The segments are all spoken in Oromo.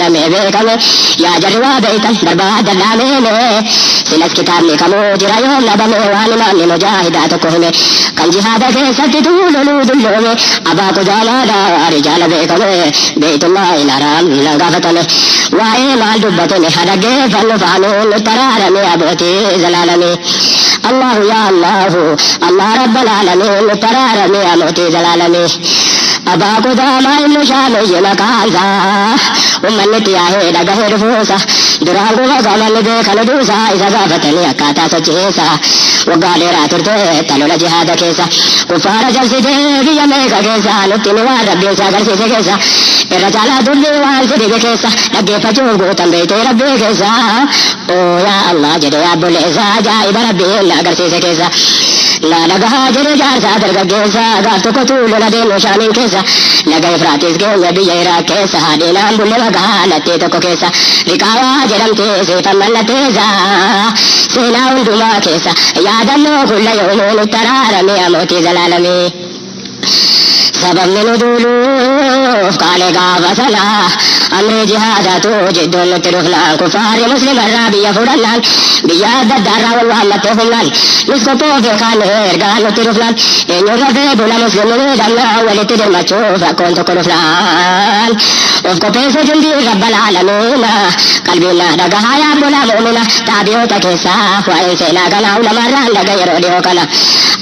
رمي بكم يا جروا بيتا برباد النامين سلس كتاب لكمو جرى يوم نبمي وانمان مجاهدات كهمي كان جهادك ستتول لود اللومي أباك جالادا رجال بكم بيت الله الحرام لغافتني وعي مال دبتني حدق فنفعلون ترارمي أبوتي زلالمي الله يا الله الله رب العالمين ترارمي أبوتي زلالمي أباك داما المشامي مكانزا ومن تياهي لغه رفوسا دراغو وغمال بيك ندوسا إذا غافتني أكاتا سجيسا وقالي راترتي تلو لجهاد كيسا كفار جلسي دي يميكا كيسا نتني وربي ساقر سيسي كيسا الرجال دلي والسدي بكيسا لقي فجوغو تنبيتي ربي كيسا او يا الله جدي أبو ليسا جائب ربي لأقر سيسي كيسا لا لقها جري جار سادر كيسا غافتو كتول لدين وشانين كيسا لقى إفراتيس كيسا بيجيرا كيسا دينام بلي وقها لتي تكو كيسا ركاوا جرمتي سيفا ملتيسا سينا وندما كيسا يا دمو كل يوم ترارمي أموتي زلالمي سبب من دولو قال غاف سلا أمر جهاداتو جد نترفلا كفار مسلم الرابي يفرلان بياد الدارا والوالة فلان نسكتو في خان إرغان نترفلان إن يغفي بلا مسلم ندمنا ولتدر مچوف كنت كرفلان وفكو بيس جندي رب العالمين قلبنا دقها يا بلا مؤمنة تابيو تكيسا وإن سينا قناو نمران لغيرو ديوكنا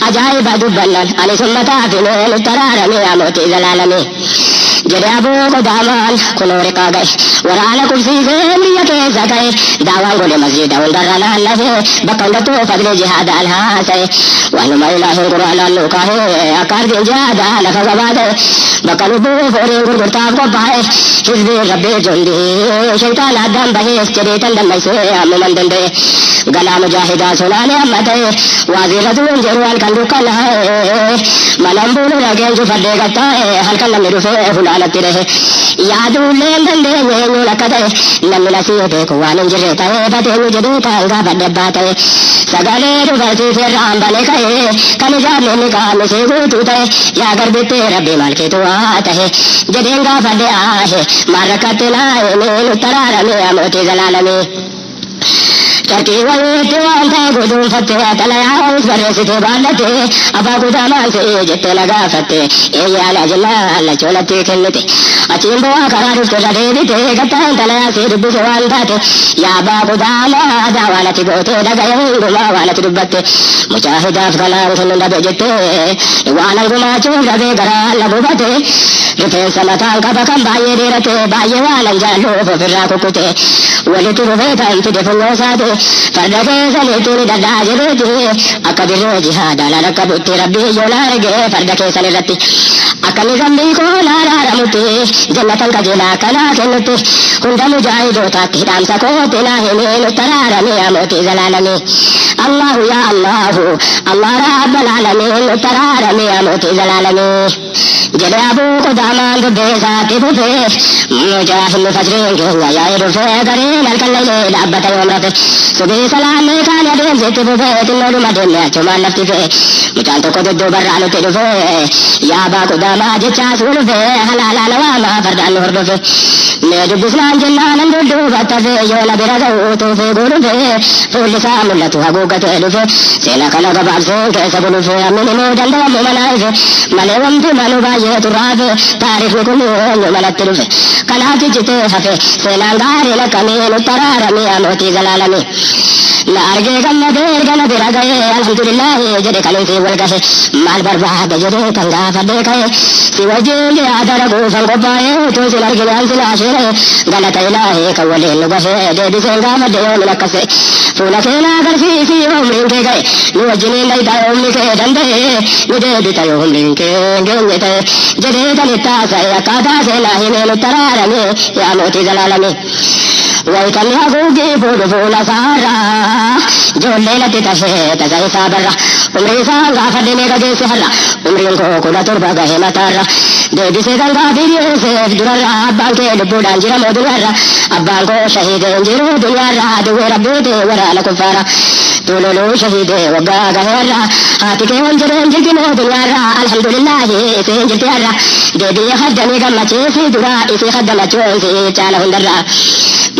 أجائب دبنان أني سمتا فينين ترارمي أموتي زلالمي جدي أبو قدامان كنور قاقاي ورانا كرسي زمرية كيسا كاي داوان قولي مسجد وندرنا اللفي بقندتو فضل جهاد الهاسي وانما إله القرآن اللوكاه أكار دي جهاد لفظبادي بقلبو فورين قرقرتاب قبائي حزبي ربي جندي شيطان أدام بهيس جريتن دميسي أممان دندي غلا مجاهدا سناني أمتي وزيرتون جروان كندوكا لهاي منامبول رجل جفدي قطاي هل كان لم يرفع فلانة رहे यादू लेन दंडे येनु लकते नमिला सीते कुवान जिरेता है बते मुझे तांगा बड़े बात है सगले रुबती फिर राम बने कहे कनिजा में निकाल से गुतुते या कर बेटे रब्बी माल के तो आता है जदेंगा बड़े आहे मारकते लाए में तरार में अमोती जलाल में चरकी वही वांता गुदुम फते तलया उस बरे से बालते अबा गुदामान से जिते लगा फते ए याला जला अल्लाह चोलते खेलते अचिंबो करार उसको जदेते गता तलया से दुब से वांता थे या बा गुदामा दावालति गोते दगय गुमा वालति दुबते मुजाहिद अफगान सुनंदा बेजते वाला गुमा चोर दे गरा लगुबते रुपे समता का बकम बाये देरते बाये वाला जालो फिरा को कुते वले तू वे था इंते फंगो सादे फरदे सले तूने ददा जरेती अकदिर जिहाद ला रकबते रब्बी योलारगे फरदे सले रति अकल गंदी को लारा रमुते जन्नतन का जिला कला केनते हुंदा मुजाहिदो ता किराम सको तेना है ने तरार में अमोती जलाल में अल्लाह या अल्लाह अल्लाह रब्बुल आलमीन तरार में अमोती जलाल में जले अबू को दामान दे साथी बुफे मुजाहिद फजरें के या रुफे करे ललकल ले लबत उमरत सुबह सलाम में खाने दे से बुफे तिन्नो मदे में चुमा लफ्ती फे मुचाल तो को दो बरालो ते रुफे या बा को दामा जे चासुल फे हलाल लवा मा फरदान और बुफे मेरे दुश्मन जन्नान दो बतवे यो लबरा तो फे गुरु फे फुल सामला तो हगो कते रुफे सेना कला का बात से कैसे गुरु फे अमने मो दंडा मनाए फे मलेवम फे मनुबा ये तो रात तारीख को नो मलत रुफे कला की जिते हफे सेनांगार ल कमीन तरार में अमोती जलाल में लारगे गन्ना देर गन्ना तेरा गए अल्हम्दुलिल्लाह जरे कले से बोल कहे माल बर्बाद जरे कंगा फदे कहे शिवजी ये आदर को संग पाए तो से लड़के लाल से आशे गलत इलाही कवले लोग से दे दिसेंगा मदे मन कसे फूल से ना कर सी उम्र के गए नो जने नहीं ता उम्र के दंदे नो दे दिता उम्र के गेते जरे दलिता से कादा से लाही में तरार में या मोती जलाल में वही कन्या गोगे फूल फूल सारा जो ले लते तसे तसे साबरा उम्र सांगा फदे में गजे से हल्ला umriin koo kudha torba gahee mataarra deebisee kan gaafii dhiyeesseef durarra abbaan kee lubbuudhaan jira moo dunyaarra abbaan koo shahiidee hin jiru dunyaarra duwwee rabbiitee waraana kuffaara tuloluu shahiidee waggaa gaheerra haati kee wal jedheen jirti moo dunyaarra alhamdulillaahi isiin jirti har'a deebii haddanii gammachiisi dura isii haddamachuunsi caala hundarra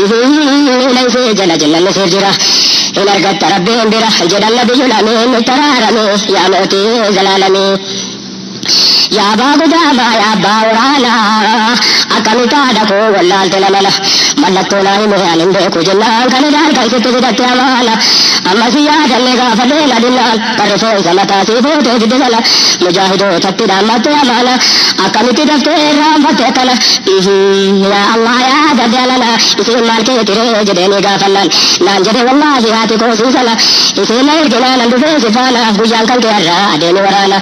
miila isii jala jannanni siif jira hin argatta rabbiin bira jedhan nabiyyul amiin taraarame yaa mootii zalaalamii yaa abbaa gudaama yaa abbaa waraanaa akkamitti haadha koo wallaalte lamala mallattoo naa hime ani hin beeku jennaan kan ilaalkan sitti fidatte amaana ammas yaadanne gaafa beela dinnaan kan rifeensa mataa sii fuutee fidde sana mujaahidootatti dhaammatte amaana akkamitti daftee irraanfatte akkana yaa Allah yaa gadde alana isiin maal kee tiree jedheenii gaafannaan naan jedhe wallaahi haati koo sii sana isiin na erginaa nan dhufee si faana guyyaan kan kee irraa adeemi waraana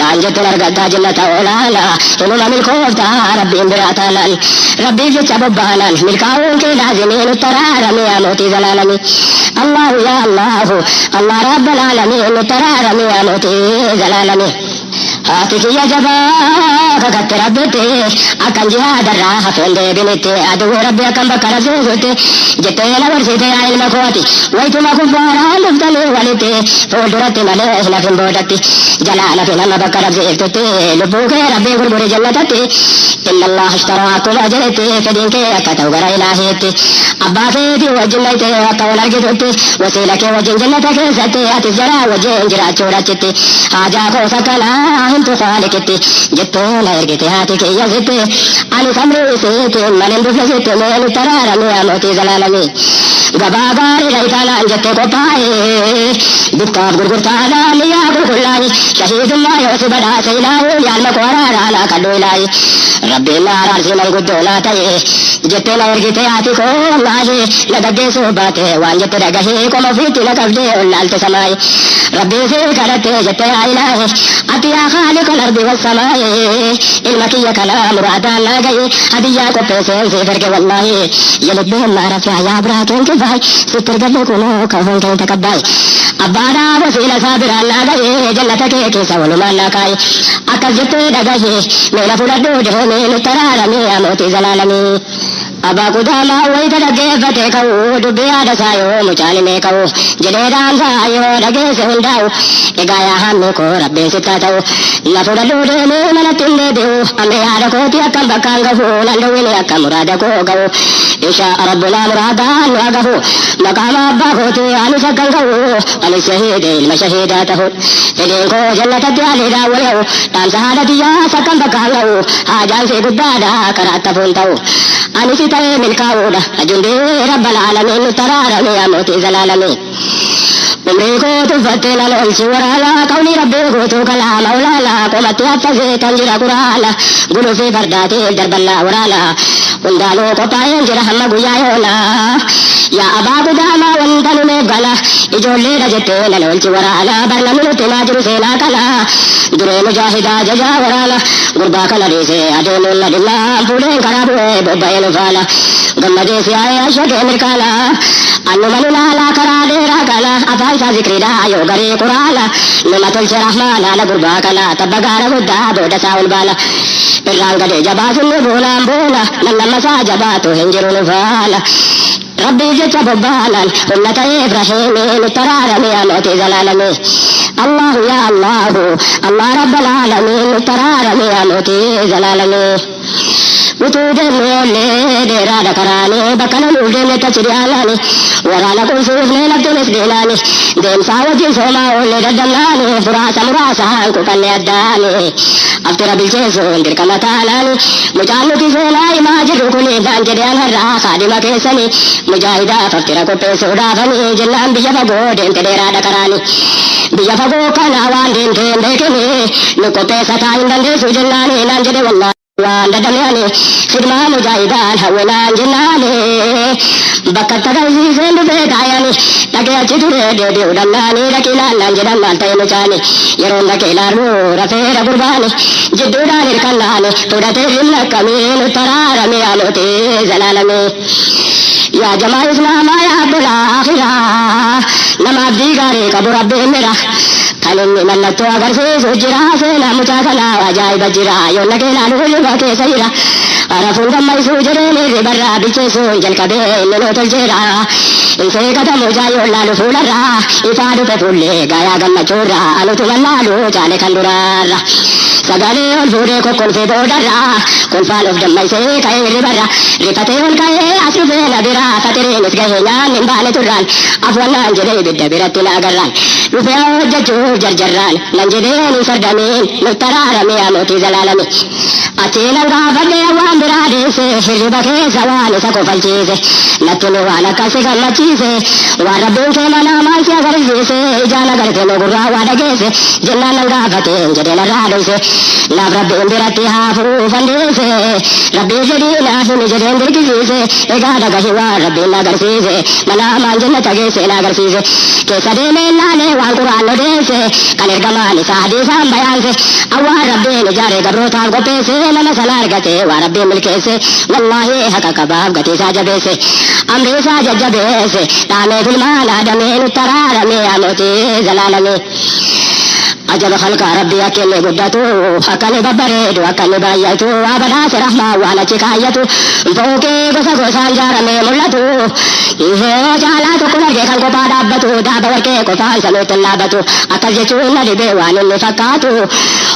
naan jette argattaa jannata olaana inuma milkooftaa rabbiin biraa taanaan rabbiif jecha bobbaanan milkaa'uun kee laazimii nutti araarame yaa mootii zalaalami Allahu yaa Allahu Allah rabbal aalamiin nutti araarame yaa mootii zalaalami haati kiyya jabaa kakatte rabbitti akkan jihaadarraa hafeen deebinitti aduwwee rabbi akkan bakka rabsiisutti jettee na barsiite yaa ilma kooti waytuma kuffaaraan dhuftanii walitti fuulduratti malee nafin boodatti jalaa nafi nama bakka rabsiiftutti lubbuu kee rabbii gurguri jannatatti inna Allah ishtaraa akkuma jedhetti fedhiin kee akka ta'u gara ilaahiitti abbaa keetii wajjin dhaytee akka wal argitutti wasiila kee wajjin jannata keessatti atis jaraa wajjin jiraachuu rachitti haajaa koosa kanaa hintu saalikitti jettee na ergite haati kiyya sitti ani samrii isiitti malin dhufne sitti meenu taraarame yaa mootii zalaalami gabaa gaarii dhaytaanaan jettee qophaa'e bittaaf gurgurtaadhaan yaa qulqullaayi shahiidummaa yoo si badhaase ilaahi yaalma koo araaraanaa kadhuu ilaahi rabbiin na araarsi manguddoo naa ta'e jettee na ergite haati koo wallaahi na gaggeessuu baate waan jette dhagahee qoma ofiitti na qabdee ollaalte samaayi rabbii si kadhatte jette yaa ilaahi ati yaa خالق الأرض والسماء المكية كلام مرادان لاقي هدية قبسين في فرق والله يلبهم ما رفع يا براكين كفاي ستر قبل كنو كفن كين تكباي أبادا وسيلة صابر لاقي جنتك كيسا ونمان لاقاي أكزت دقاي ميلا فلدو جهني نترارمي أموتي زلالمي أبا قداما ويدا دقيفتي كو دبيا دسايو مچاني ميكو جديدان سايو دقي سهنداو إقايا همي كو ربي ستاتو لفظ دودني ملتين ديو أمي هذا كوتي أكم بكان غفو لندويني أكم مراد كو غفو إن شاء ربنا مرادان وغفو مقام أبا كوتي أني سكن غفو أني شهيد المشهيداته فدين كو جنة تيالي داويو تان سهادتي يا سكن بكان غفو حاجان في قدادا كرات فونتو أني ستاي من كاودا أجندي رب العالمين ترارمي يا موتي زلالمي umrii kootu fatteena lolchi waraala qawli rabbii kootu kalaa mawlaala qomatti affasee kan jira quraala gulufii fardaatiif darballaa waraala hundaaluu qophaa'een jira hamma guyyaa yoona yaa abaa gudaamaa wanta nu meeggala ijoolleedha jettee na lolchi waraala barnamni nutti maa jiru seenaa kana duree mujaahidaa jajaa waraala gurbaa kana dhiisee adeemuun na dhimmaa fuudheen karaa bu'ee bobba'ee nu faala gammadee siyaa'ee ashakee mirkaala annuma nu laalaa karaa dheeraa kana afaan isaa zikriidhaa yoo garee quraala nama tolche rahmaana ala gurbaa kana tabba gaara guddaa booda isaa ol baala irraan gadee jabaa sunni boonaan boona namnammasaa jabaatu hin jiru nu faala rabbii jecha bobbaalan humna ta'ee ibrahiimii nutti araarame yaa mootii zalaalame allahu yaa allahu allah rabbal aalamiin nutti araarame yaa mootii zalaalame utuu deemnee dheeraadha karaanii bakka namuu deemne tachi dhiyaanaani waraana qulsuufnee laftinis deelaani deemsaa wajjin soomaa oollee daddamnaani furaasa muraasaan kuqannee addaani aftira bilcheessuun dirqama taanaani mucaan nuti seenaa himaa jirru kuni daan jedheen har'aa kaadhima keessani mujaahidaaf aftira qopheessuudhaafanii jennaan biyya fagoo deemte dheeraadha karaani biyya fagoo kana waan deemteen beekini nu qopheessataa hin dandeessu jennaani naan jedhe wallaahi waan dadamyaani khidmaa mujaahidaan hawwenaan jennaani bakka tagarsiiseen dhufee taayani dhaqee achi ture deebi'u dhannaani dhaqii laannaan jedhan maal ta'e mucaani yeroon dhaqee ilaalu rafeera gurbaani jidduudhaan hirkannaani fudhatee himna akkamii nutti araarame yaa mootii zalaalame yaa jamaa islaamaa yaa abdul akhiraa nama abdii gaarii qabu rabbiin mira كان من تو اگر سے سجرا سے نام چاکنا عجائب جرا یو لگے لالو لگا کے سیرا عرفون دم سوجرے نے برا بچے سون جل کبے نو تل جرا ان سے قدم جایو لالو فولرا ifadu pe pulle gaya ganna chora alutu lalu jale kandurara sagale ol fure ko kon fe bodara kon falo dammai se kay ribara ripate ol kay asube nabira fatere nisgahe na nimbale turan afwana jere bidda biratina garran rufya jaju jarjarran lanjede ni sardamin mutarara me amoti zalalami atena ga bade wambira de se ribake zawale sako falchise natunu wala kase gamachise warabin ke mana maisya garje se jana garke no gurra wada gese jenna nanga fate jedela rade se la rabbi indirati hafu fande se rabbi jadi la sunu jedendri kise ega daga hiwa rabbi la garse se mana manjana tage se la garse se ke sade me la ne wa qur'an no de se kalir gamani sadi sam bayan se awa rabbi ne jare gabro ta go pe se na salar gate wa rabbi milke se wallahi haka kabab gate sa jabe se amre sa jabe se tame filmana dame tarara me amoti zalalami ajab khalqa rabbi akille guddatu akale babbaredu akale bayatu abada rahma wala chikayatu boke gosa gosa jara me mullatu ihe jala to kunage kan ko padabatu dabarke ko fansalo tallabatu akal je chuna de wanu ne fakatu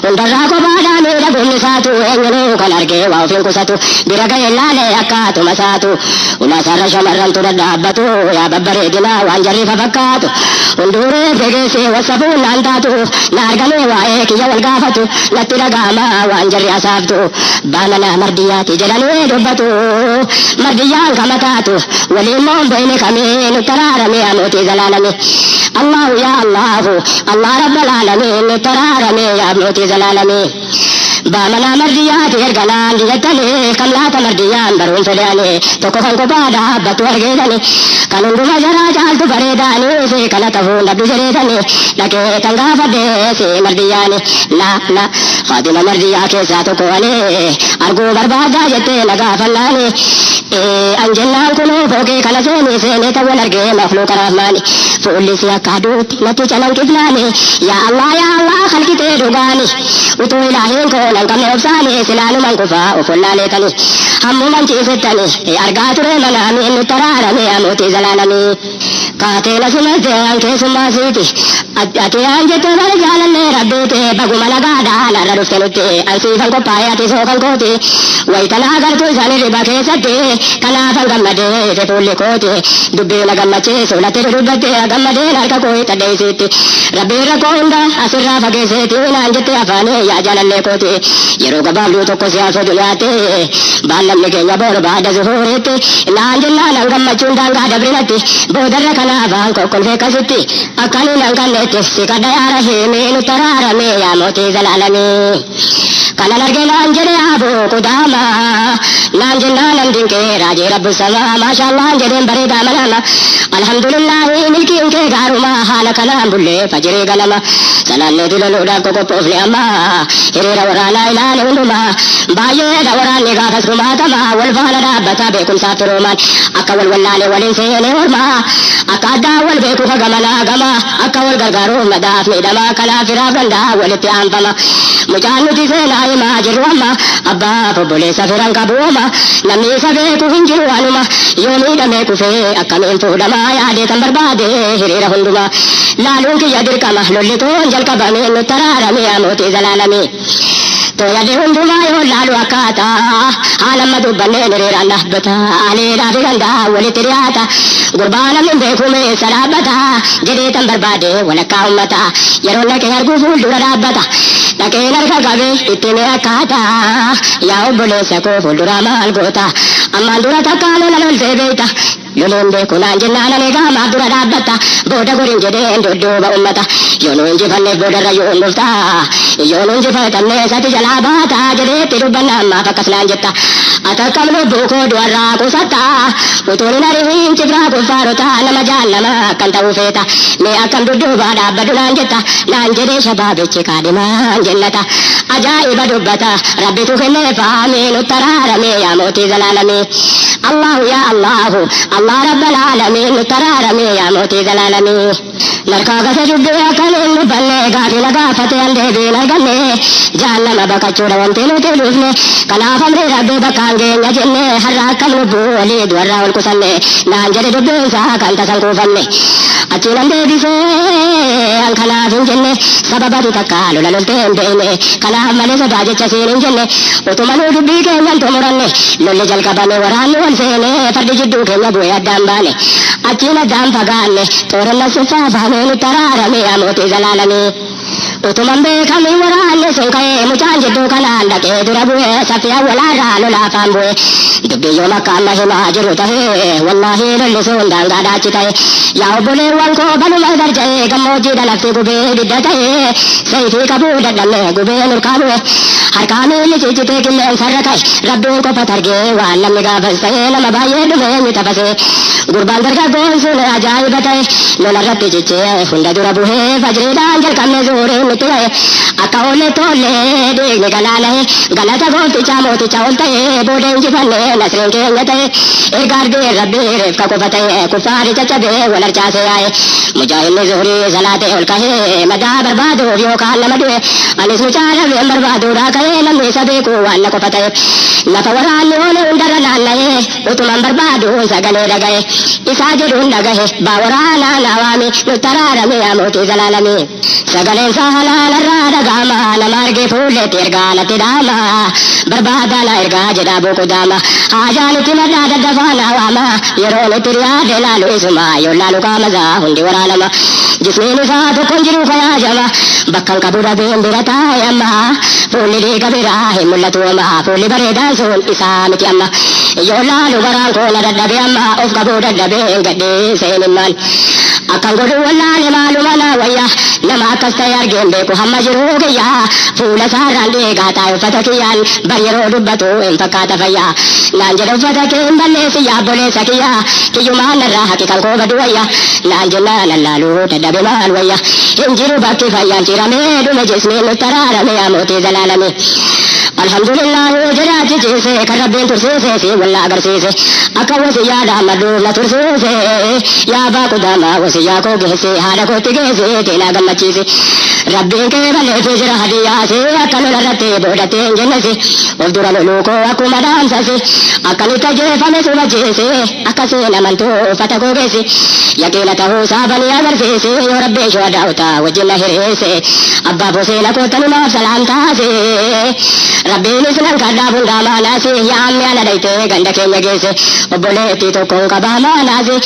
undara ko bada me da gunni satu engene kalarge wa fin ko satu biraga yallale akatu masatu una sarra shamaran to dabatu ya babbare dina wanjari fakatu undure fege se wasabu nandatu nargale wae ki yawal gafatu latira gama wanjari asabtu banana mardiyati jalale dubbatu mardiyan kamatatu walimon bayne kamin tarara me amoti zalalami allah ya allah rabbul alamin tarara me amoti zalalami bamana mardiyati ergalan digatale kamlata mardiyan barun fedani to ko kan ko bada batu argedani kanundu majara jaltu baredani se kala tahu nabi jaredani lake tanga fade se mardiyani la khadima mardiya ke sato ko ale argo barbada jete laga fallani anjanna kuno boge kala se ne tawal arge makhluq rahmani fulli se akadut nati chalan kiblani ya allah khalqi te dugani utu ilahi ko langkam obsani silanu mankufa ufullale tani hammu manchi setani argature manami tarara me amoti zalalami katela sumaje anke sumasiti ati anjete wal jalalle rabbete bagumala gada la raduftenutte ansi fanko payati so kankoti waitala gartu jani ribake sate kana fangamade te pulle koti dubbe la gammache so la tere rubbate gammade narka koi tadesiti rabbi rakonda asirra fageseti anjete afane ya jalalle koti yero gabalu to ko sia so dunyate ballalle ke yabor bada zuhurete nanjalla nangamachunda gada brinati bodara kana van ko kolve kasiti akani nanganete sikadayara he me tarara me amoti zalalami kana large nanjere abo kudama nanjalla nandinke raje rabb sama mashallah jere bare damalama alhamdulillah milki unke garuma halakana bulle fajre galama salalle dilalo da ko pofle amma hirera warala ilale unduma baye da warane ga kasuma tama wal fala da bata be kun satruman akawal wallale walin sene warma akada wal be ku gamala gama akawal gargaro madaf me dama kala firabanda wal tiambama mujanuti se lai ma jirwama abba pobole safiran kabuma nami sabe ku hinjiru anuma yomi da me ku fe akamen to dama ya de tambarbade hirera hunduma lalu ki yadir kama lolito jal kabame tarara me amoti zalalami to yade hunduma yo lalu akata alamadu banne nere ranahbata ale radiganda wal tiriyata gurbana min bekume sarabata jede tambarbade wala kaumata yarona ke yargu ful durabata lake narka gabe itine akata ya obole sako ful duramal gota amma durata kalo lalol sebeta yolonde kunanje nana ne gama durabata boda gorin jede ndodo ba ummata yolonje fanne boda rayo mufta yolonje fatanne sati jalabata jede tirubana ma pakaslanjetta atakamlo boko dwara ko sata utoni nari hinchi bra ko farota nama jallama kanta ufeta me akam dudu bada badulanjetta nanjede shababe chikadima jannata ajaiba dubbata rabbi tu kenne faame nutarara me amoti zalalami allah ya allah allah rabbal alamin nutarara me amoti zalalami narkaagase dubbii akkan hin dubbanne gaafi nagaafate an deebiin arganne jahannama baqachuudha wanti nuti dhufne kanaaf amri rabbii bakkaan geenya jenne har'a akkam lubbuu walii du'arraa ol kusanne naan jedhe dubbiin isaa kan tasan kuufanne achiin an deebisee an kanaaf hin jenne sababatu takka lola loltee hin beekne kanaaf malee sodaa jecha siin hin jenne utuma nuu dubbii keenyan xumuranne lolli jalqabame waraanni wal seene fardi jidduu keenya bu'ee addaan baane achiin addaan fagaanne xooranna suffaa baanee nutti araarame yaa mootii zalaalamee utuman beekamii waraanni sun ka'ee mucaan jidduu kanaan dhaqee dura bu'ee saffii awwalaarraa lola afaan bu'e dubbii yoom akka amma himaa jiru tahee wallaahi lolli sun daangaadhaa achi ta'e yaa obboleewwan koo baluma garja'ee gammoojjiidha lafti gubee ibidda ta'ee sayfii qabuu dadhabne gubee nurkaa bu'e harkaa miilli ciccitee qilleensarra ka'e rabbiin qofa targee waan namni gaafas ta'ee nama baay'ee dhume eenyu tafasee gurbaan dargaggoon sun ajaa'iba ta'e lolarratti cichee hunda dura buhee fajriidhaan jalqabne zuuriin nutti ta'e akka oolle toollee dhiigni galaalahe galata gooftichaa mootichaa ol ta'e booda injifanne nasriin keenya ta'e erga argee rabbii reefka qofa ta'e kuffaari caccabee wal harcaasee yaa'e mujaahidni zuurii salaatee ol kahee madaa barbaaduuf yookaan nama du'e anis mucaa rabeen barbaaduudhaa ka'ee namni isa beeku waan na qofa ta'e lafa waraanni oole hundarra naanna'ee utuman barbaadu sagalee dhaga'e isaa jedhuun dhagahe baa waraanaa nawaami nutti araarame yaa mootii zalaalamee sagaleen isaa halaalarraa dhaga'ama nama argee fuulletti ergaa natti dhaama barbaadaa na ergaa jedhaa boku daama haajaan itti maddaa daddafaa nawaama yeroon itti riyaade laalu isuma yoo laalu qaamasaa hundi waraanama jismiin isaa tokkon jiru kayaajama bakkan qabu rabeen bira taa'amma fuulli dhiiga biraa hin mul'atu amma fuulli bareedaan sun isaa miti amma yoo laalu garaan koona dadhabe amma of qabuu dadhabee gadhee seenimmaan akkan godhu wallaale maaluma na wayya nama akkas ta'e argeen beeku hamma jiruu kiyya fuula isaarraan dhiigaa taa'e uffata kiyyaan bar yeroo dubbatu hin fakkaata fayyaa naan jedhe uffata kee hin balleessi yaa obboleessa kiyya kiyyumaan narraa haqiqan koo badu wayya naan jennaan lallaaluu dadhabe maal wayya hin jiru bakki fayyaan ciramee dhume jismiin nutti araarame yaa mootii zalaalame alhamdulillahi jiraatti ciise kan rabbiin tursiise si walla agarsiise akka wasiyyaa dhaammadhuuf na tursiise yaa baaqu daama wasiyyaa koo geesse haadha kootti geesse teenaa gammachiise rabbiin kee balleessee jira hadiyyaase akka lolarratti boodattee hin jennese of dura loluu koo akkuma dhaamsase akkanitti ajjeefame suba jeese akka seen amantuu uffata koo geesse yaqiina ta'uu saabanii agarsiise yoo rabbiin shuhadaa'uta wajjin na hiriirse abbaa boseena koottanumaaf salaam taase rabbiin isnan kadhaa hundaa maanaase yaamni ana dhaytee ganda keenya geesse obboleettii tokkoon qabaa maanaase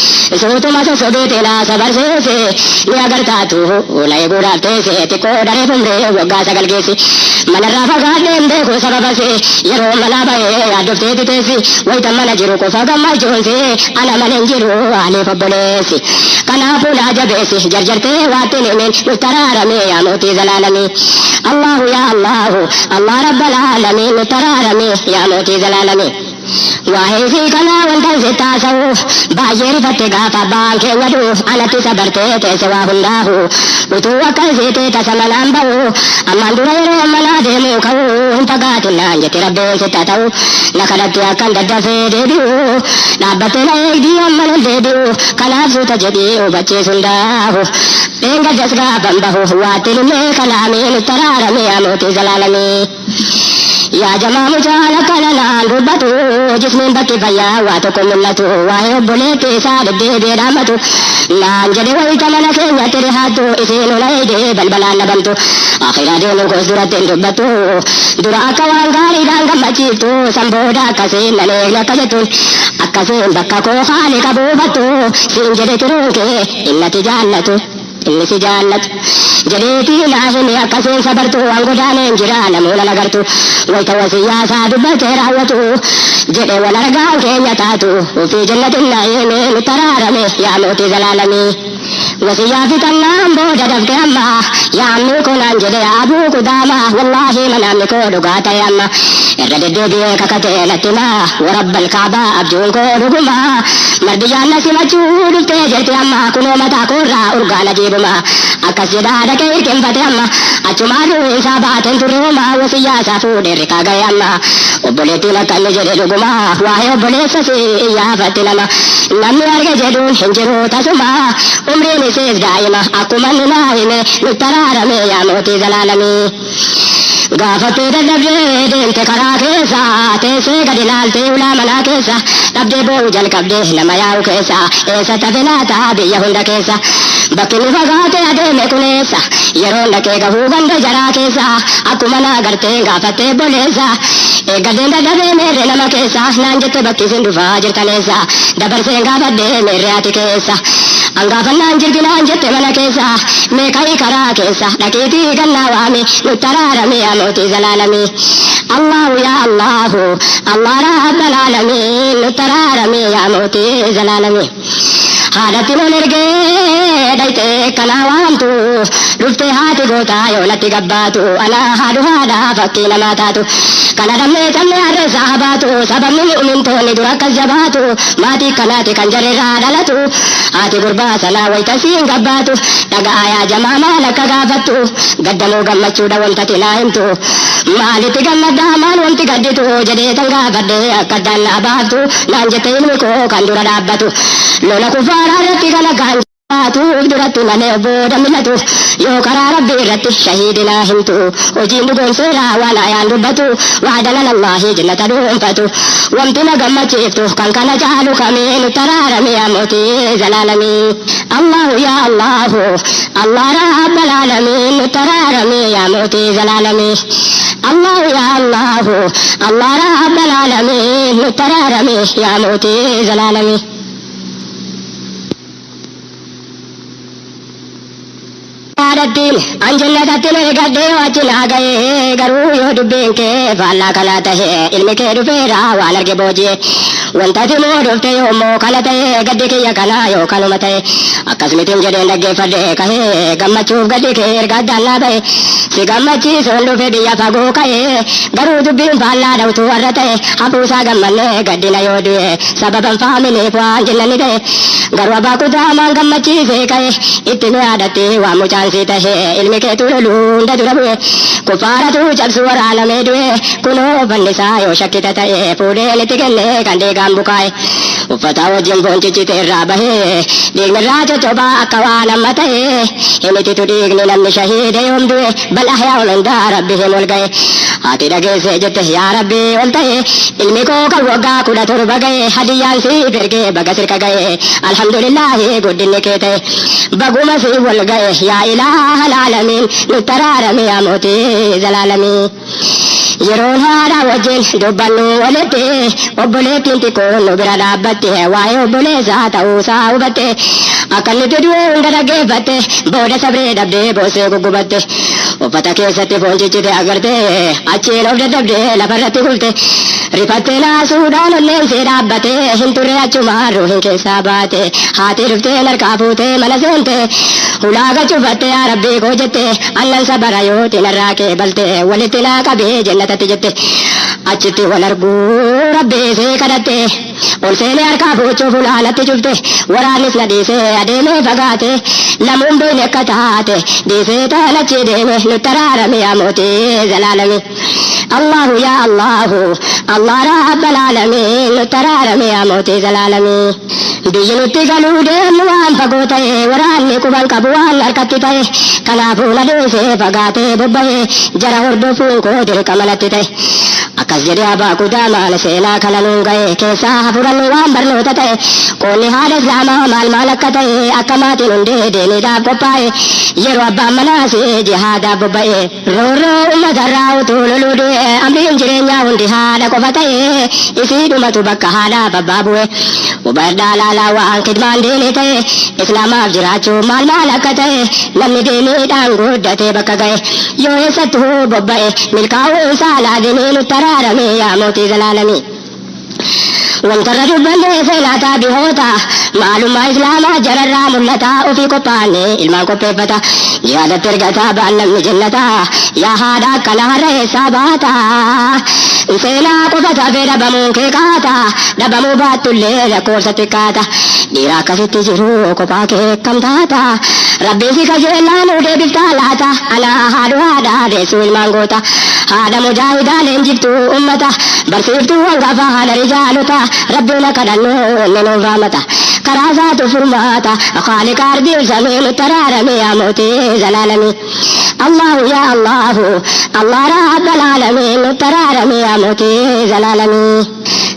suutuma sossobeete naasa barseese ni agartaatu na eeguudhaaf teesse xiqqoo daree fumree waggaa 9 geesse manarraa fagaadheen beeku sababase yeroo manaa ba'ee yaaddofteeti teessi wayita mana jiru qofa gammachuunse ana maleen jiru aleef obboleessi kanaafuu naa jabeessi jarjartee waattiin himin nutti araarame yaa mootii zalaalamee allahu yaa allahu allah rabbal aalamiin nutti araarame yaa mootii zalaalamee waa'ee fi kanaa wantan si taasa'u baay'ee rifatte gaafa abbaan keenya du'u anatti sabartee teesse waa hundaahu utuu akkan siitee tasa manaan ba'u ammaan dura yeroo manaa deemuu ka'u hin fagaatinaan jette rabbiin sitta ta'u na kadhatte akkan daddafee deebi'u dhaabbattee na eegdii amman ol deebi'u kanaaf suuta jedhii hubachiis hundaahu dheengaddas gaafan bahu waattiin illee kalaamee nutti araarame yaa mootii zalaalamee yaa jamaa mucaala kananaan dubbatu jismiin bakki fayyaa waa tokko mul'atu waa'ee obboleetti isaa deddeebi'ee dhaammatu naan jedhe wayita mana keenyatti dhihaattu isiin ola eegdee balbalaan dhabamtu akhiraa deemuun koos duratti hin dubbattu dura akka waan gaariidhaan gammachiiftu san booda akkasiin nan eegne akka jettuun akkasiin bakka koo haali qabuufattu siin jedhe turuun kee innati jaallatu inni si jaallatu jedheetii naa himi akkasiin sabartu waan godaaneen jira namoota nagartu wayita wasiyyaa isaa dubbatee raawwatu jedhe wal argaan keenya taatu ofii jannatin naa'imee nutti araarame yaa mootii zalaalamee wasiyyaa fixannaan booda dafte amma يا عمي كن أنجلي أبو قدامة والله من أملكو لقاتا يما الردد بيك كتيلتما ورب الكعبة أبجون كولكما مرد جانا سمجول تجرت يما كنو متا كورا أرغانا جيبما أكس جدادا كير كم فتيما أجمالو إصابات تروما وسياسة فودي ركاقا يما وبلتي لك النجر لقما وهي بلسة يا فتلما نمي أرغ جدون حنجرو تسما عمري نسيس دائما أكما ننائمي نترارمي يا موتي زلالمي غافتي دبدي ديمت كرا كيسا تيسي قد لالتي ولا منا كيسا تبدي بوجل كبدي لما ياو كيسا إيسا تفلاتا بيهند كيسا بكني فغاتي أديمي كنيسا يرون لكي غفو غند جرا كيسا أكو منا غرتي غافتي بوليسا إيقدين دبدي ميري نما كيسا نانجت بكي سندو فاجر كنيسا دبر سينغا بدي ميري آتي كيسا أنغافن نانجر بنانجت منا كيسا ميكاي كرا كيسا لكيتي غنا وامي نترارمي موتي زلالمي الله يا الله الله رب العالمين ترارمي يا موتي زلالمي حالتي نرجع دايتي كنا وانتو رفتي هاتي غوتا يولتي غباتو أنا هذا فكينا ماتاتو كنا دمي تمي أرسا هباتو سبب من توني درك الجباتو ماتي كناتي كنجري رادلتو هاتي غربا سنا ويتسين غباتو تقايا جماما لك غافتو قدمو غمتشو دوانتا تلاهمتو مالتي غمدا مان وانتي قدتو جدي تنغا بدي أكدان أباتو نانجتين مكو كندورا دابتو لولا كفارا رتي غلا غانجاتو درتو نالي بودا ملتو يو كرا ربي رتي شهيدنا همتو وجين دقون سيرا وانا يان ربتو وعدنا الله جنة دومفتو وامتنا غمتشيفتو كان كان جالو كمين ترارمي يا موتي زلالمي الله يا الله الله رب العالمين ترارمي يا موتي زلالمي الله يا الله الله رب العالمين ترارمي يا موتي زلالمي الدين أنجلنا تتلي قدي واتنا غي غرو يودبين كي فالا كلاته علمي كي رفيرا وانرغي بوجي وانتا تمو رفته يومو كالته قدي كي يكنا يو كالمته أكسمتين جدين لغي فده كهي غمچوف قدي كي رغدانا بي سي غمچي سولو في بيا فاقو كهي غرو دبين فالا دوتو ورته حبوسا غماني قدينا يودي سببا فامني فوان جنني دي غرو باكو دامان غمچي في كهي اتني عادتي وامو چانسي ilmi ke tululu nda durabu kufara tu jabsu warala medwe kuno bandisa yo shakita tae pude litigenne kande gambukai upata wajin bonchi chite rabahe digna raja toba akawana matae hemiti tu digni namni shahide yomdwe bal ahya ulanda rabbihim ulgaye hati dage se jette ya rabbi ultae ilmi ko kalwaga kuda turbagaye hadiyan si firge bagasir kagaye alhamdulillah guddinne kete baguma si ulgaye ya إله العالمين نترارمي يا موتي زلالمي يرون هذا وجه دبلو ولتي وبلتين تكون برا دابتي وايو بلي زاتا وسا وبتي أكل تدوي وندرجة بتي بود سبري دبدي بوسي غوبتي وبتا كيستي فونجي تي أغرتي أشي لو دبدي لبرتي قلتي ريبتنا سودان اللي دابتي هنتوري أشمار روحي كساباتي هاتي رفتي نركابوتي ملسنتي ولاغا شفتي يا ربي كوجتي أنن سبرا يوتي نراكي بلتي ولتنا كبي جنة تجتي أجتي ونرجو ربي سيكرتي ولسيني أركابوتشو فلانتي شفتي ورانس نديسي أديمي فقاتي لمن بينك تاتي ديسي تالتي ديمي نترارمي يا موتي زلالمي الله يا الله الله رب العالمين نترارمي يا موتي زلالمي بيجنتي قالوا ديم وان فقوتي وراني كبان كبوان أركتتي كنافو نديسي فقاتي بباي جرى وردفو كودر كملتتي أكس جري أبا كداما لسينا كننون غي كيسا فرن وان برنوتتي كوني هذا زعما مال مالكتي أكماتي نندي ديني داب قباي يرو أبا مناسي جهادا بباي رو رو مدراو تولولو دي أمرين جرينيا وندي هذا قفتي إسيدو متو بكا هذا ببابوي وبردالا وان كدمان ديني تي إسلام أفجراتو مال مالكتي نمي ديني دان قدتي بكا غي يو يسطو بباي ملكاو سالا ديني نترارمي يا موتي زلالمي وانتر دبلي سيلاتا بهوتا معلوم إسلاما جرر ملتا وفي قطاني إلما قبفتا جهاد ترقتا بأنم جنتا يا هادا كنار ساباتا سيلا قفتا في دبمو كيكاتا دبمو باتو اللي كورسة تكاتا ديرا كفت جرو قفا كيكم تاتا ربي سيكا جلانو دي بفتالاتا أنا هادو هادا رسول المانغوتا هذا مجاهدا لنجبتو أمتا برسيفتو وانقفا هذا رجالتا ربنا كدنو منو رامتا كرازات فرماتا خالق أرضي وزمين ترارمي يا موتي زلالمي الله يا الله الله رب العالمين ترارمي يا موتي زلالمي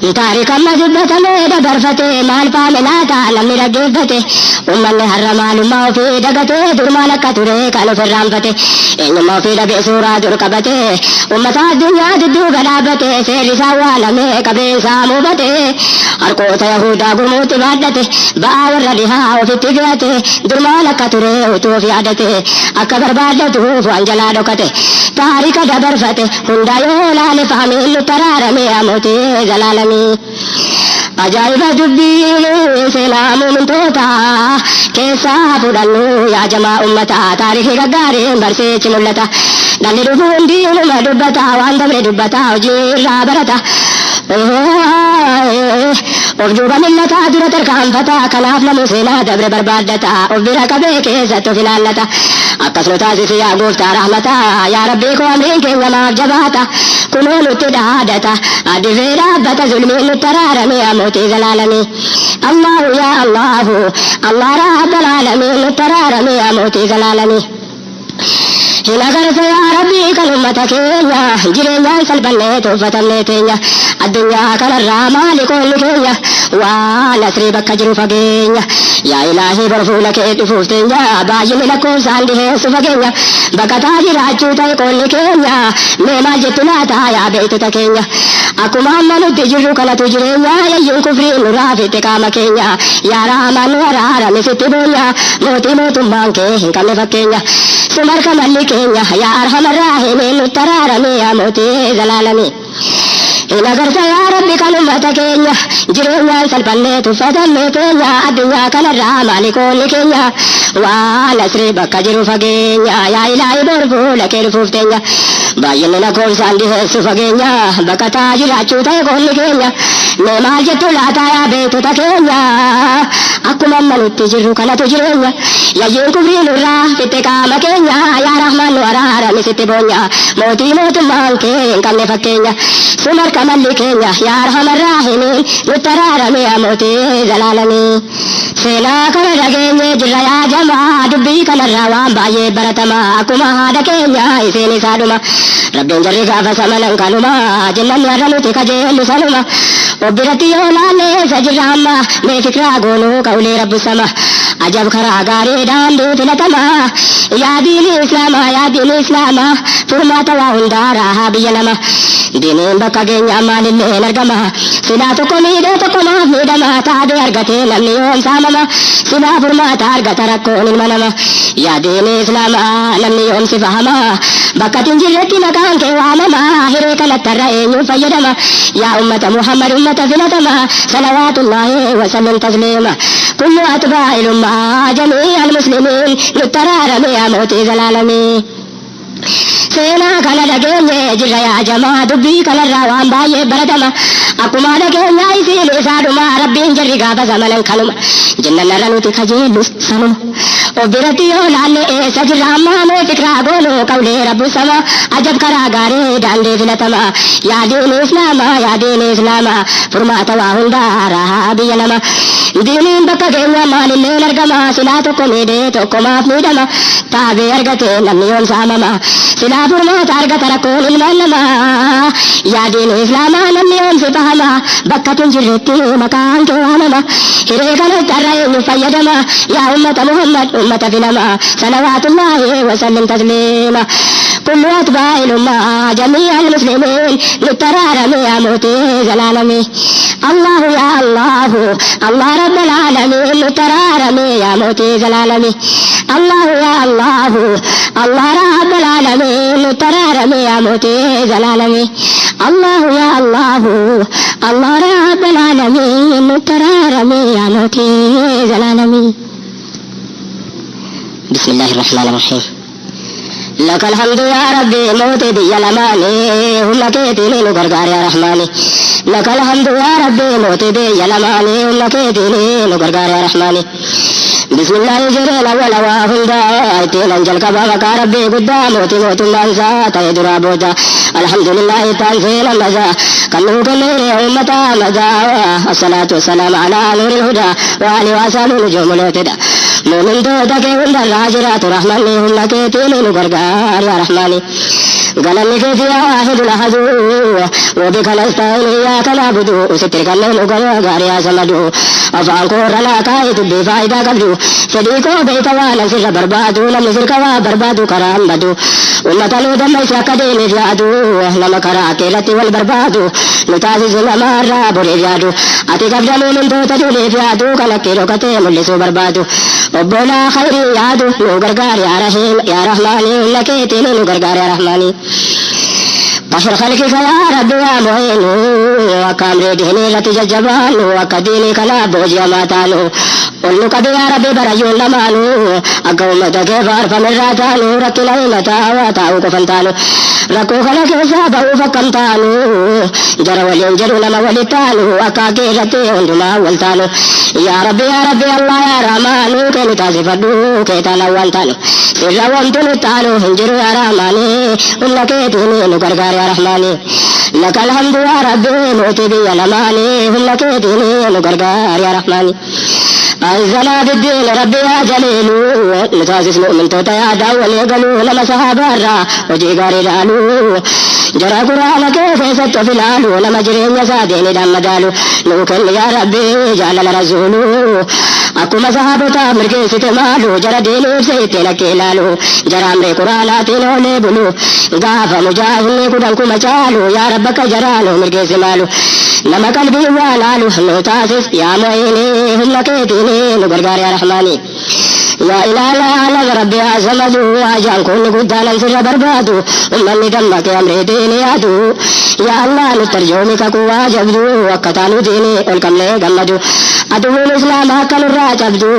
تاريخ مزبة ميدا برفتي مال فاملاتا لمي رجفتي ومن هرمال ما في دقتي درمالك تري كانوا في الرامفتي إنما في دبي سورة دركبتي ومتا الدنيا ددو غلابتي سير سوالا مي كبين ساموبتي أرقوت يهودا قرموت بادتي باور ردها وفي تجرتي درمالك تري وتوفي عدتي أكبر بادته فانجلا دكتي تاريخ دبرفتي هندا يولا لفهمين ترارمي يا موتي زلالمي أجايب دبي سلام من توتا كيسا فدنو يا جماعة أمتا تاريخ غارين برسيش ملتا دلي رفون دين ما دبتا واندم دبتا وجيرا برتا وفجوبا ملتا درة الكامفتا كناف لمسينا دبر بربادتا وفبرا كبيكي ستو فلالتا أكسنو تازيسي يا قفتا رحمتا يا ربي كو أمرين كي وما جباتا كنون اتدادتا أدي في رابتا ظلمين الترارمي يا موتي زلالمي الله يا الله الله رب العالمين الترارمي يا موتي زلالمي هنا غرس يا ربي كلمة كينيا جرينا سلبني توفتن تينيا الدنيا كان الرامى لكل كينيا ونسري بك جرو فقينيا يا إلهي برفولك تفوفتينيا باجي لكو سانده سفقينيا بكتاجي راجو تيكل كينيا ميما جتنا تايا بيت تكينيا أكما من تجرو كلا تجرينيا يجو كفرين رافي تكام كينيا يا رامان ورارا مسيتبونيا موتي موتو مانكي كم فكينيا سمر كمالي كينيا يا أرحم الراحمين ترارمي يا موتي زلالمي هنا غرس يا ربي كلمة كينيا جرينا سلبني تفتن كينيا الدنيا كان الرحمة لكل كينيا ونسري بك جرو فقينيا يا إلهي برفولك رفوفتينيا باين لكم ساندي سفقينيا بكتا جراجو تيكون كينيا نمال جتو لاتا يا بيتو تكينيا أكما من تجرو كلا تجرينيا يا جين كفرين الرا فتكام كينيا يا رحمن ورارا مسيتبونيا موتي موت مانكين كم فكينيا سمر كمال كينيا يا أرحم الراحمين نترارمي يا موتي زلالمي سينا كان رجيني جرى يا جماعة دبي كان الروان باي برتما أكما هذا كينيا إسيني سادما ربي جري غافا سمنا كانوما جنن يرمتي كجيل سلما وبرتي يولاني سجراما مي فكرا غونو قولي رب السما عجب خرا غاري داندو فلتما يا دين إسلاما يا دين إسلاما فرما تواهن دارا بينما دينين بكا جينيا مالي نرغما سلا تقومي دو تقوما ميدما تادو أرغتي نمني يوم سامما سلا فرما تارغ تركون المنما يا دين إسلاما نمني يوم سفهما بكا تنجرتي مكان كوامما هيريك لترأين فيدما يا أمة محمد أمة فلتما صلوات الله وسلم تسليما كل أتباع الأمة جميع المسلمين نترارمي يا موتي زلالمي سينا كان دغيني جرى يا جماعة دبي كان الروان باي بردما أكما دغيني يسيني سادما ربي جرى غابا زمنا كلما جنن رنوتي خجيل سنما وبرتي يولاني سجراما مي فكرا غونو قولي رب السما عجب كرا غاري داندي فلتما يا دين إسلاما يا دين إسلاما فرما تواهن دارا بينما دين بكا جينيا مالي نرغما سلا تقومي دي تقوما فميدما تابي أرغتي نمي يوم سامما سلا فرما تارغ تركون المنما يا دين إسلاما نمي يوم سبهما بكا تنجرتي مكان كوامما هريكا نترين فيدما يا أمة محمد أمة فينما صلوات الله وسلم تسليما كل أتباع الأمة جميع المسلمين نترارمي يا موتي زلالمي الله يا الله الله رب العالمين نترارمي يا موتي زلالمي الله يا الله الله رب العالمين نترارمي رمي يا موتي زلالمي الله يا الله الله رب العالمين ترارمي يا موتي زلالمي. بسم الله الرحمن الرحيم. لك الحمد يا ربي موتي دي لماني لك ديني نغرغار يا رحماني. لك الحمد يا ربي موتي دي لماني لك ديني نغرغار يا رحماني. بسم الله جريل أول وافندا أيتين أنجل كبابك ربي قدا موتي موت النانسا تيدرا بودا الحمد لله تنزيل المزا كنو كنير أمتا مزا الصلاة والسلام على نور الهدى وعلي واسال نجوم الهدى مؤمن توتك عند الراجرات رحماني هم لك تيني نغرغار يا رحماني. قلني كيف يا واحد الأحد وبك نستعين إياك نعبد سترك الليل غرغار يا سمد أفانكور لا كايت بفايدة قبل فديكو بيت وانا سر بربادو لم يسرك وبربادو كرام بدو أمة لود ميسا كدين جادو لما كراكي رتي والبربادو نتاسس نمارا بري جادو أتي قبل من دو تدولي فيادو كنكي روكتي ملسو بربادو ربنا خير يادو نغرغار يا رحيم يا رحماني لكي تيني نغرغار يا رحماني. بشر خلقك يا رب يا معين وكامري دهني رتي ججبان وكديني كلا بوجي ماتانو قلو كبي يا ربي برجون لمانو أقومتك فارف من راتانو ركي ليمتا واتاو كفنتانو ركو خلق سابه فكمتانو جر ولين جرو لما ولتانو أكاكي رتي عندما ولتانو يا ربي الله يا رحمانو كني تاسفدو كيتانا وانتانو سر وانتنو تانو هنجرو يا رحماني ولكي تيني نغرغار يا رحماني. لك الحمد يا ربي موتي بي لماني ولكي تيني نغرغار يا رحماني. أنزل بالدين ربي يا جليل نتاسس مؤمن توتا يا داول يقلو لما صحابة الرا وجي غاري رالو جرى قرآن كيف ست في العالو لما جرين يسادين دام دالو نوكل يا ربي جعل الرسولو أكو مصحابتا مرقين ستمالو جرى دينو سيتين كيلالو جرى أمري قرآناتين وليبلو غافة مجاهني قدنكو مچالو يا ربك جرالو مرقين سمالو لما قلبي والالو نتاسس يا معيني هم لكيتيني نغرغار يا رحماني. يا إله العالم ربي عزمدو واجان كون قدانا سر بربادو أمني دمك أمري ديني يادو يا الله نترجمك كوا جبدو وقتالو ديني والكم لي قمدو أدو الإسلام أكل الراجبدو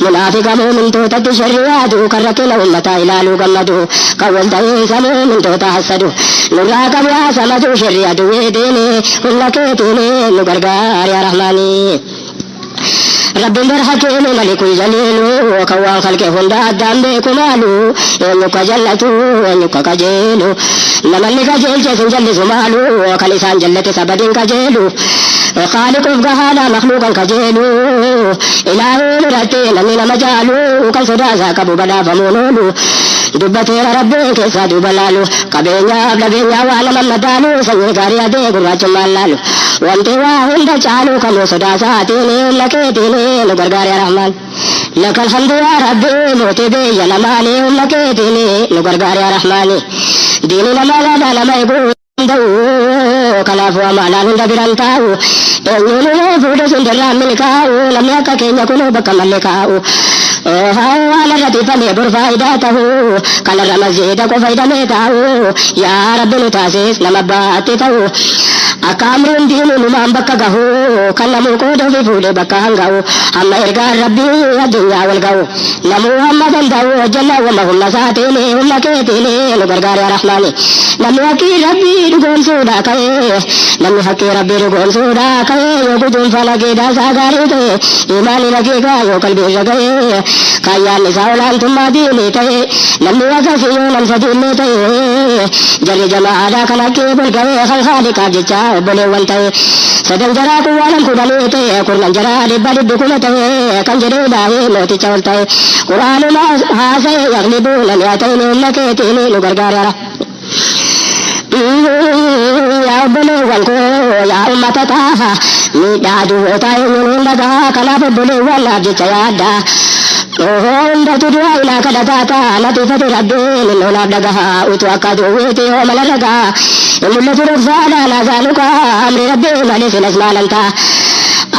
منافق مؤمن توتا تشريادو كركي لأمتا إلالو قمدو قول دين سمومن توتا حسدو نراك بيا سمدو شريادو ديني ولكيتيني نغرغار يا رحماني. رب برحكيم ملك جليل وكوان خلق هندا الدم بكمالو إنك جلتو إنك كجيلو لمن كجيل جسن جل زمالو وكلسان جلت سبد كجيلو خالق فقهانا مخلوقا كجيلو إلهي مرتين من مجالو كالسداسا كبو بدا فمونولو دبتي ربي كيسا دبلالو كبينيا بلبينيا وانا من مدالو سني غاريا دي قرات مالالو وانتي واهن دجالو كمو سداسا تيني لكيتيني نغرغار يا رحمن. لك الحمد يا ربي موتي بي لماني لكيتيني نغرغار يا رحماني. ديني لما لا لما يقول دو كلافو أمانا ندبرانتاو إنيني فود سندرا ملكاو لم يكا كين يكونو بك ملكاو هاو على رتيفا ليبر فايداته كان رمزيدك فايدانيتاو يا ربي نتاسيس لما باتتاو أكامرون دينو نمان بكا غهو كان نمو كودو في فود بكا هنغاو أما إرغار ربي الدنيا والغاو نمو محمد داو جنة ومهم نساتيني هم كيتيني نغرغار يا رحماني. نمو أكي ربي رغون سودا كيه نمو حكي ربي رغون سودا كيه يوكدون فلقي داسا غاري كيه إيماني لكي كايو قلبي رغيه كايا نساولان ثم ديني كيه نمو أساسيو نمسديني كيه جري جماعة كنكي بلغيه خلخالي كاجيشا بولي وانتيه سدن جرا قوالم كدني كيه قرنان جرا دبالي بكمتيه كنجري داهي موتي چولتيه قرآن ما هاسي يغلبون الياتين لكيتيني نغرغار يا يا بلوغنكو يا أمة طه ميدادو تايمون لغا كلا بلوغن أبجي يادا هند تدعى إلى كدتاتا لطيفة ربي من هنا بلغها وتوكدو ويتي ومن لغا إمولة رفانا نازالك أمر ربي مليس نسمع لنتا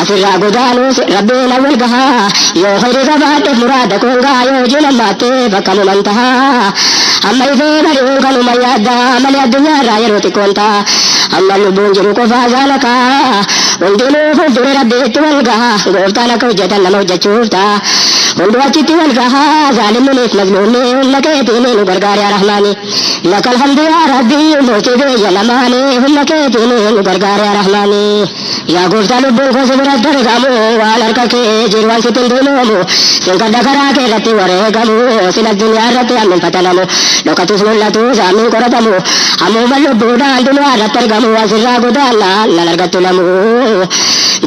أسر قدانو ربي نولغها يو خير غبات مرادكو غا يو جنماتي فكم منتها amma ifee bari'uu kanuma yaaddaa malee addunyaarraa yeroo xiqqoontaa amma lubbuun jiru qofaa zaalakaa hundinuu fuuldura rabbiitti wal gahaa gooftaan akka hojjetan nama hojjechuuf ta'a hunduu achitti wal gahaa zaalimniif mazluumni humna keetiin nu gargaari yaa rahmaani laka alhamdu yaa rabbii mootii biyya lamaani humna keetiin nu gargaari yaa rahmaani yaa gooftaa lubbuun koo si biratti argamu waan harka kee jiru waan sitti hin duunoomu sin kadha karaa kee irratti wareegamu sin addunyaa irratti hamminfatanamu dhokatus mul'atu saamiin qoratamu ammuuma lubbuudhaan dunuaa irratti argamu waan sirraa godaannaan nan argattu lamu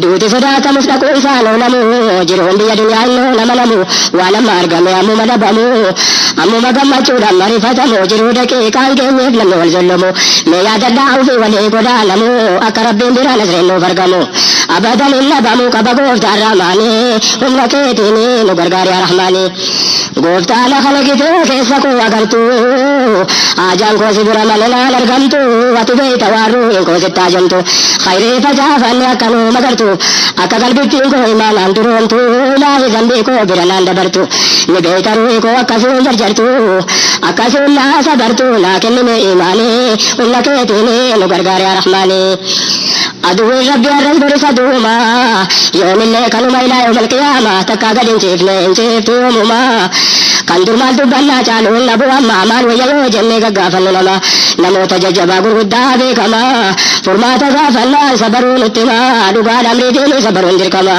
duuti sodaatamus dhaquu isaan oolamu jiruun biyya duniyaa innoo nama lamu waan amma argame ammuma dhabamu ammuma gammachuudhaan marifatamu jiruu daqiiqaan keenyeef namni wal zollomu mee yaadadhaa ofii walii godaanamu akka rabbiin biraan asireennuuf argamu abadan hin dhabamu qaba gooftaan rahmaani humna keetiin nu gargaari yaa rahmaani gooftaa lafa lagitee keessa koo agartu ajaan koo si bira malee naan argamtu ati beeyta waarruu hin koo sitti ajamtu khayrii facaafanne akka nu magartu akka qalbittiin koo imaanaan duroomtu laafi zambii koo bira naan dabartu ni beeyta ruuhi koo akkasiin jarjartu akkasiin naa sabartu naa kennime imaanii humna keetiin nu gargaari yaa rahmaani aduwwiin rabbi arras barisa duuma yoomillee kanuma ilaa yoomal qiyaama takkaa gad hin ciifne hin ciiftu yoomuma kan dur maal dubbannaa caaluun nabu amma maal wayya yoo jennee gaggaafannu nama namoota jajjabaa gurguddaa beekama furmaata gaafannaan sabaruu nutti himaa dhugaadha amriitiin sabaruun dirqama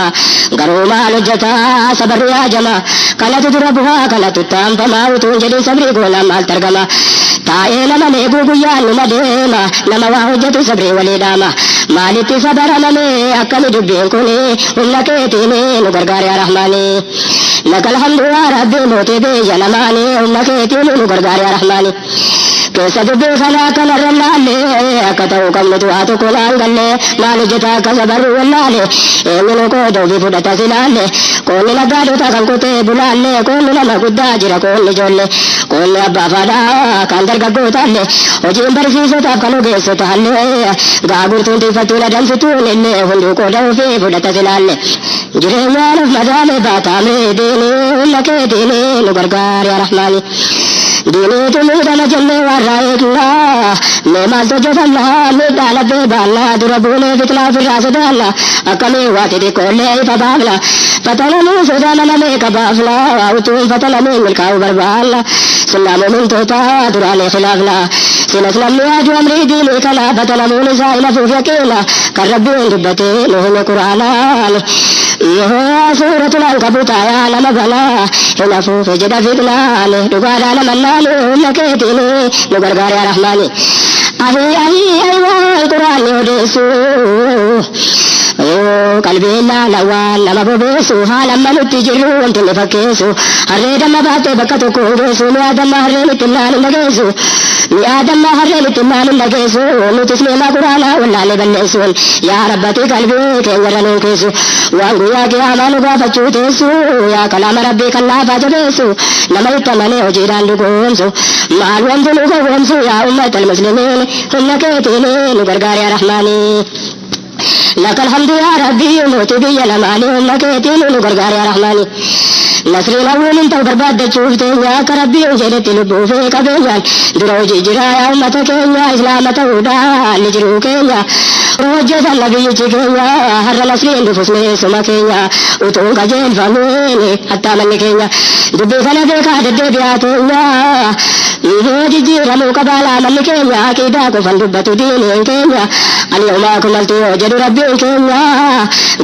garuu maal hojjetaa sabarru yaajama kanatu dura bu'aa kanatu taanfamaa utuun jedhin sabrii goonaan maaltu argama taa'ee nama meequu guyyaan numa deema nama waa hojjetu sabrii walii dhaama maalitti sabaramame akkami dubbiin kuni humna keetiin nu gargaari yaa rahmaani laka alhamdu yaa rabbii mootii biyya lamaani humna keetiin nu gargaari yaa rahmaani keessa dubbii kanaa kanarra laalle akka ta'uu qabnutu haa tokko naan galle maal hojjeta akka sabarru wallaalle eenyuun qooda ofii fudhata silaalle qoonni naggaadota kan kutee bulaalle qoonni nama guddaa jira qoonni ijoollee qoonni abbaa faadhaa kan dargaggootallee hojiin barsiisotaaf kan ogeessotaallee gaagurtuun xiiffattuun adamsituun illee hunduu qooda ofii fudhata silaalle jireenyaan of madaale baataamee diinii humna keetiin nu gargaari yaa rahmaani diiniitu miidhama jennee warraa eegnaa mee maaltu hojjetannaa miidhaa labbee baannaa dura buunee fitnaa ofirraa sodaanna akkamii waa xixiqqoollee ifa baafna fatanamuu sodaana namee qabaafna utuun fatanamee milkaa'uu barbaanna sunnaa muumintoota duraanee khilaafna sinas namni yaadu amrii diinii kana fatanamuun isaa ilafuuf yaqiina kan rabbiin dubbatee nu hime quraanaan suuratul ankabuutaa yaa nama banaa hin hafuufe jedha fitnaan dhugaadhaa namannaan humna keetiin nu gargaari yaa rahmaani ahii waan quraanni odeessu qalbiin laalawaan nama bobeessu haala amma nutti jirru wanti inni fakkeessu harree damma baattee bakka tokko hin geessu mi'a damma harreen itti naan hin dhageessu mi'a damma harreen itti naan hin dhageessu nutis neemaa quraanaa wallaalee balleessuun yaa rabbati qalbii keenyarra nuun keessu waan guyyaa qiyaamaa nu gaafachuu teessu yaa kalaama rabbii kan laafaa jabeessu nama itti amanee hojiidhaan dhugoomsu maal wanti nu gowwoomsu yaa ummatal muslimiin humna keetiin nu gargaari yaa rahmaani laka alhamdu yaa rabbii mootii biyya lamaanii humna keetiin nu gargaari yaa rahmaani nasriin hawwiin ta'u barbaaddachuuf teenya akka rabbiin jedhetti lubbuu fi qabeenyaan dura hojii jira yaa ummata keenya islaama ta'uudhaan ni jiruu keenya hojjetan nabiyyichi keenya har'a nasriin dhufus mi'eessuma keenya utuun qajeelfameen hattaa manni keenya dubbii kana beekaa deddeebi'aa teenya jijjiiramuu qabaalaa manni keenya aqiidaa qofan dubbatu diiniin keenya alyawmaa kumaltu yoo jedhu rabbiin keenya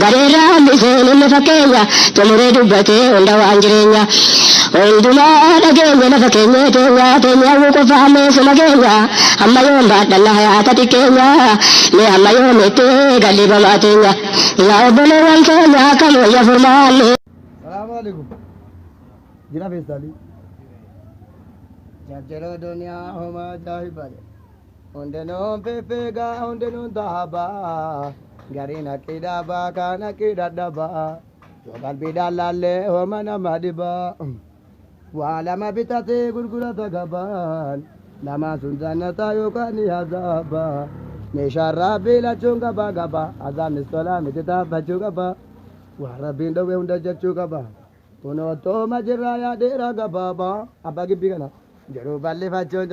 gareerraa hambiseen inni fakkeenya xumuree dubbatee hunda waan jireenya hundumaa dhageenya lafa keenya teenya hawwuu qofa hammeessuma keenya amma yoon baadhanna hayaata xiqqeenya mee amma yoon itti gallibamaa teenya yaa obboleewwan keenya akkam wayya furmaanne. Salaamu alaikum. Jira feestaalii. Jajjara duniyaa homaa ajaa'ibaadha. Hundenoon feefeegaa hundenoon taabaa gariin haqqii dhaabaa kaan haqqii dadhabaa yoo qalbiidhaan laallee hooma nama dhibaa waa lama bitatee gurgurata gabaan lamaan sun jannataa yookaan ni azaabaa meeshaan rabbii lachuun qabaa qabaa azaabnis tolaa miti taaffachuu qabaa waan rabbiin dhowwee hunda jechuu qabaa kun ottooma jirraa yaadeera gabaabaa abbaa gibbii kana. Jiru bal'ifachuu